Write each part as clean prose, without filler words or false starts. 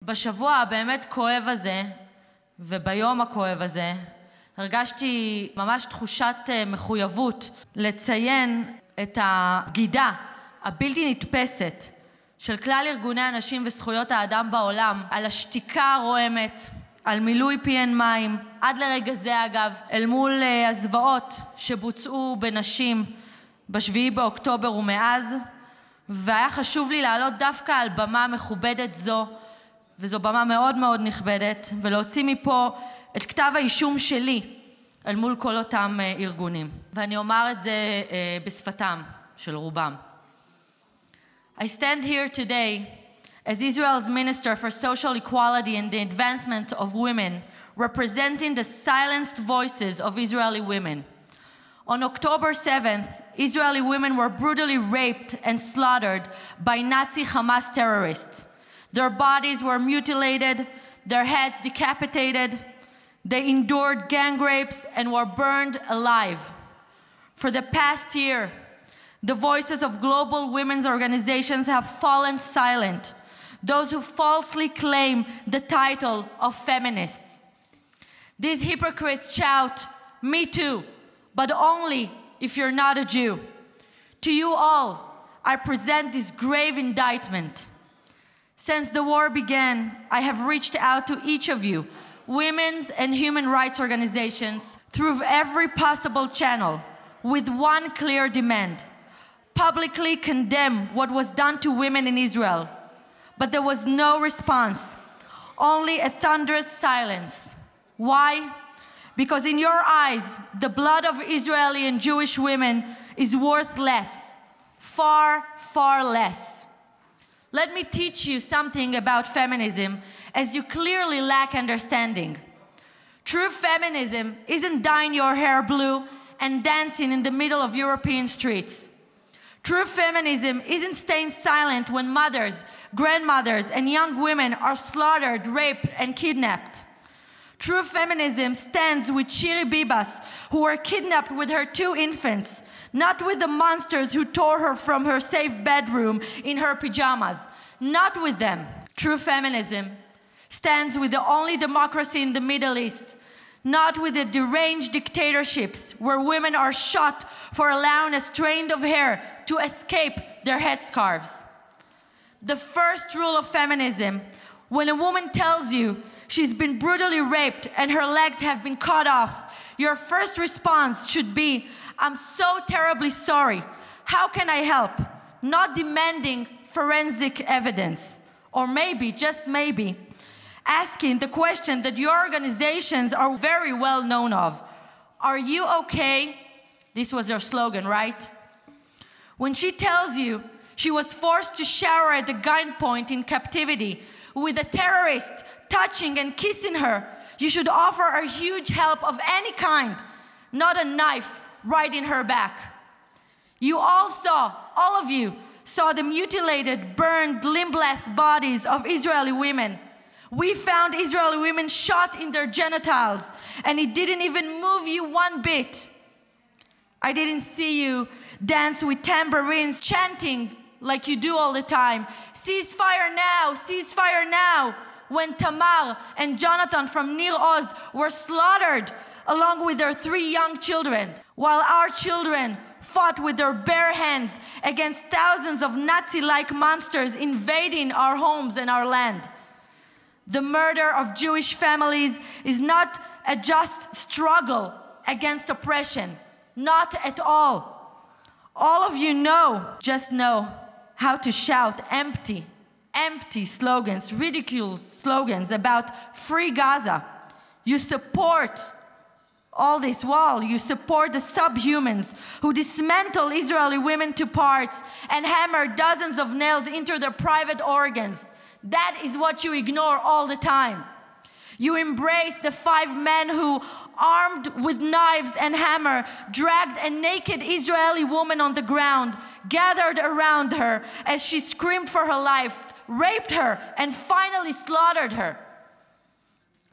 בשבוע הבאמת כואב הזה, וביום הכואב הזה, הרגשתי ממש תחושת מחויבות לציין את הבגידה הבלתי נתפסת של כלל ארגוני הנשים וזכויות האדם בעולם, על השתיקה הרועמת, על מילוי פיהן מים, עד לרגע זה אגב, אל מול הזוועות שבוצעו בנשים ב7 באוקטובר ומאז, והיה חשוב לי לעלות דווקא על במה מכובדת זו, וזו במה מאוד מאוד נכבדת, ולהוציא מפה את כתב האישום שלי אל מול כל אותם ארגונים. ואני אומר את זה בשפתם של רובם. I stand here today as Israel's Minister for Social Equality and the Advancement of Women, representing the silenced voices of Israeli women. On October 7th, Israeli women were brutally raped and slaughtered by Nazi Hamas terrorists. Their bodies were mutilated, their heads decapitated, they endured gang rapes and were burned alive. For the past year, the voices of global women's organizations have fallen silent, those who falsely claim the title of feminists. These hypocrites shout, "Me too," but only if you're not a Jew. To you all, I present this grave indictment. Since the war began, I have reached out to each of you, women's and human rights organizations, through every possible channel, with one clear demand: publicly condemn what was done to women in Israel. But there was no response, only a thunderous silence. Why? Because in your eyes, the blood of Israeli and Jewish women is worth less, far, far less. Let me teach you something about feminism, as you clearly lack understanding. True feminism isn't dyeing your hair blue and dancing in the middle of European streets. True feminism isn't staying silent when mothers, grandmothers, and young women are slaughtered, raped, and kidnapped. True feminism stands with Shiri Bibas, who were kidnapped with her 2 infants, not with the monsters who tore her from her safe bedroom in her pajamas. Not with them. True feminism stands with the only democracy in the Middle East, not with the deranged dictatorships where women are shot for allowing a strand of hair to escape their headscarves. The first rule of feminism, when a woman tells you she's been brutally raped and her legs have been cut off, your first response should be, "I'm so terribly sorry. How can I help?" Not demanding forensic evidence. Or maybe, just maybe, asking the question that your organizations are very well known of. "Are you okay?" This was your slogan, right? When she tells you she was forced to shower at the gunpoint in captivity with a terrorist touching and kissing her, you should offer her huge help of any kind, not a knife right in her back. You all of you saw the mutilated, burned, limbless bodies of Israeli women. We found Israeli women shot in their genitals, and it didn't even move you one bit. I didn't see you dance with tambourines, chanting like you do all the time, "Ceasefire now, ceasefire now," when Tamar and Jonathan from Nir Oz were slaughtered along with their 3 young children, while our children fought with their bare hands against thousands of Nazi-like monsters invading our homes and our land. The murder of Jewish families is not a just struggle against oppression. Not at all. All of you just know how to shout empty slogans, ridiculous slogans about free Gaza. You support all this while you support the subhumans who dismantle Israeli women to parts and hammer dozens of nails into their private organs. That is what you ignore all the time. You embrace the 5 men who, armed with knives and hammer, dragged a naked Israeli woman on the ground, gathered around her as she screamed for her life, raped her, and finally slaughtered her.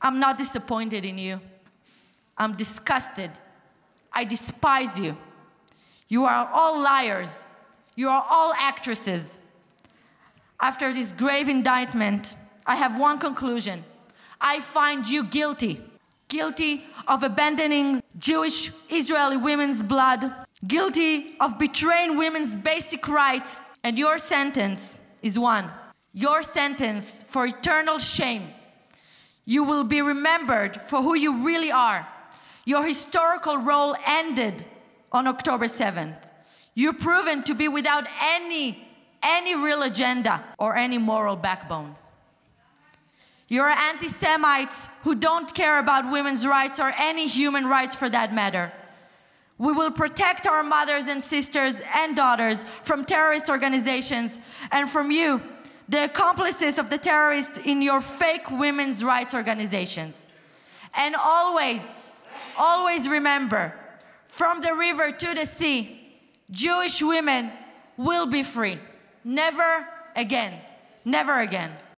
I'm not disappointed in you. I'm disgusted. I despise you. You are all liars. You are all actresses. After this grave indictment, I have one conclusion. I find you guilty. Guilty of abandoning Jewish Israeli women's blood. Guilty of betraying women's basic rights. And your sentence is one. Your sentence for eternal shame. You will be remembered for who you really are. Your historical role ended on October 7th. You're proven to be without any real agenda or any moral backbone. You're anti-Semites who don't care about women's rights or any human rights for that matter. We will protect our mothers and sisters and daughters from terrorist organizations and from you, the accomplices of the terrorists in your fake women's rights organizations. And always remember, from the river to the sea, Jewish women will be free. Never again. Never again.